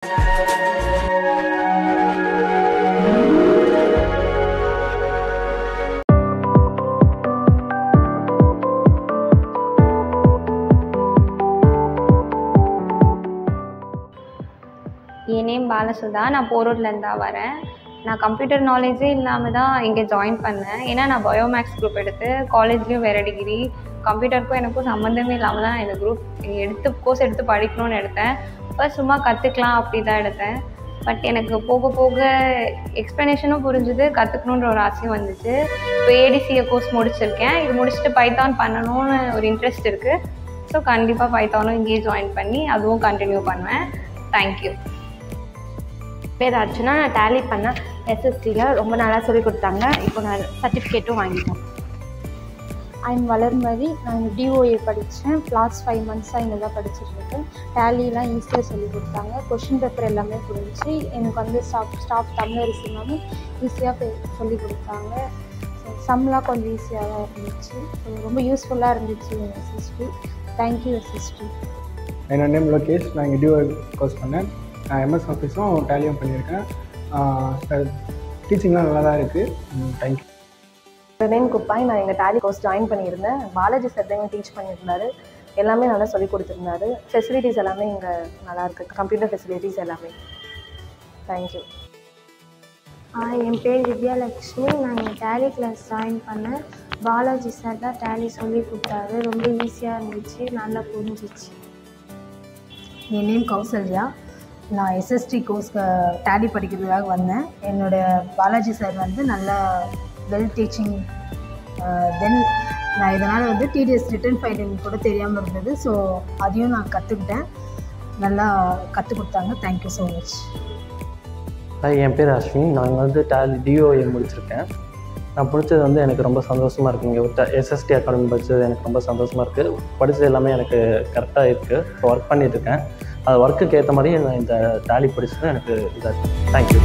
என் name பாலசுதா. நான் போரூர்லேருந்து தான் வரேன். நான் கம்ப்யூட்டர் நாலேஜே இல்லாமல் தான் இங்கே ஜாயின் பண்ணேன். ஏன்னா நான் பயோமேக்ஸ் குரூப் எடுத்து காலேஜ்லேயும் வேறு டிகிரி, கம்ப்யூட்டருக்கும் எனக்கும் சம்மந்தமே இல்லாமல் தான் இந்த குரூப் கோர்ஸ் எடுத்து படிக்கணும்னு எடுத்தேன். ஃபர்ஸ்ட் சும்மா கற்றுக்கலாம் அப்படி தான் எடுத்தேன். பட் எனக்கு போக போக எக்ஸ்ப்ளனேஷனும் புரிஞ்சுது, கற்றுக்கணுன்ற ஒரு ஆசையும் வந்துச்சு. இப்போ ஏடிசிஏ கோர்ஸ் முடிச்சிருக்கேன். இது முடிச்சுட்டு பைத்தான் பண்ணணும்னு ஒரு இன்ட்ரெஸ்ட் இருக்குது. ஸோ கண்டிப்பாக பைத்தானும் இங்கேயே ஜாயின் பண்ணி அதுவும் கண்டினியூ பண்ணுவேன். தேங்க்யூ. பேர் அர்ச்சனா. நான் டேலி பண்ணேன் எஸ்எஸ்டியில். ரொம்ப நல்லா சொல்லிக் கொடுத்தாங்க. இப்போ நான் சர்டிஃபிகேட்டும் வாங்கிட்டேன். ஐம் வளர்மதி. நான் டிஓஏ படித்தேன். லாஸ்ட் 5 மந்த்ஸாக இங்கே தான் படிச்சுட்ருக்கேன். டேலிலாம் ஈஸியாக சொல்லிக் கொடுத்தாங்க. கொஷின் பேப்பர் எல்லாமே புரிஞ்சு எனக்கு வந்து ஸ்டாஃப் தமிழரசு எல்லாமே ஈஸியாக சொல்லிக் கொடுத்தாங்க. சம்லாம் கொஞ்சம் ஈஸியாக தான் இருந்துச்சு. ரொம்ப யூஸ்ஃபுல்லாக இருந்துச்சு எஸ்எஸ்டி. Thank you SST. என்னோட நேம் லோகேஷ். நான் இங்கே டிஓஏ கோர்ஸ் பண்ணேன். நான் எம்எஸ் ஆஃபீஸும் டேலியும் பண்ணியிருக்கேன். டீச்சிங்லாம் நல்லா தான் இருக்குது. தேங்க்யூ. என்னோட நேம் குப்பாய். நான் எங்கள் டேலி கோர்ஸ் ஜாயின் பண்ணியிருந்தேன். பாலாஜி சார் தான் டீச் பண்ணியிருந்தாரு. எல்லாமே நல்லா சொல்லிக் கொடுத்துருந்தாரு. ஃபெசிலிட்டிஸ் எல்லாமே இங்கே நல்லாயிருக்கு. கம்ப்யூட்டர் ஃபெசிலிட்டிஸ் எல்லாமே. தேங்க்யூ. என் பேர் வித்யாலக்ஷ்மி. நான் இங்கே டேலி கிளாஸ் ஜாயின் பண்ணேன். பாலாஜி சார் தான் டேலி சொல்லி கொடுத்தாரு. ரொம்ப ஈஸியாக இருந்துச்சு, நல்லா புரிஞ்சிச்சு. என் நேம் கௌசல்யா. நான் எஸ்எஸ்டி கோர்ஸ்க்கு டேலி படிக்கிறதுக்காக வந்தேன். என்னோடய பாலாஜி சார் வந்து நல்லா வெல் டீச்சிங். தென் நான் இதனால் வந்து டிடிஎஸ் ரிட்டன் ஃபைலிங் கூட தெரியாமல் இருந்தது. ஸோ அதையும் நான் கற்றுக்கிட்டேன். நல்லா கற்றுக் கொடுத்தாங்க. Thank you so much. என் பேர் அஸ்வின். நான் வந்து டேலி டிஓஏ முடிச்சிருக்கேன். நான் படித்தது வந்து எனக்கு ரொம்ப சந்தோஷமாக இருக்குது. இங்கே எஸ்எஸ்டி அகாடமி படித்தது எனக்கு ரொம்ப சந்தோஷமாக இருக்குது. படித்தது எல்லாமே எனக்கு கரெக்டாக இருக்குது. இப்போ ஒர்க் பண்ணிகிட்ருக்கேன். அது ஒர்க்குக்கு ஏற்ற மாதிரி நான் இந்த டேலி படித்தது எனக்கு இதாக இருக்குது. தேங்க்யூ.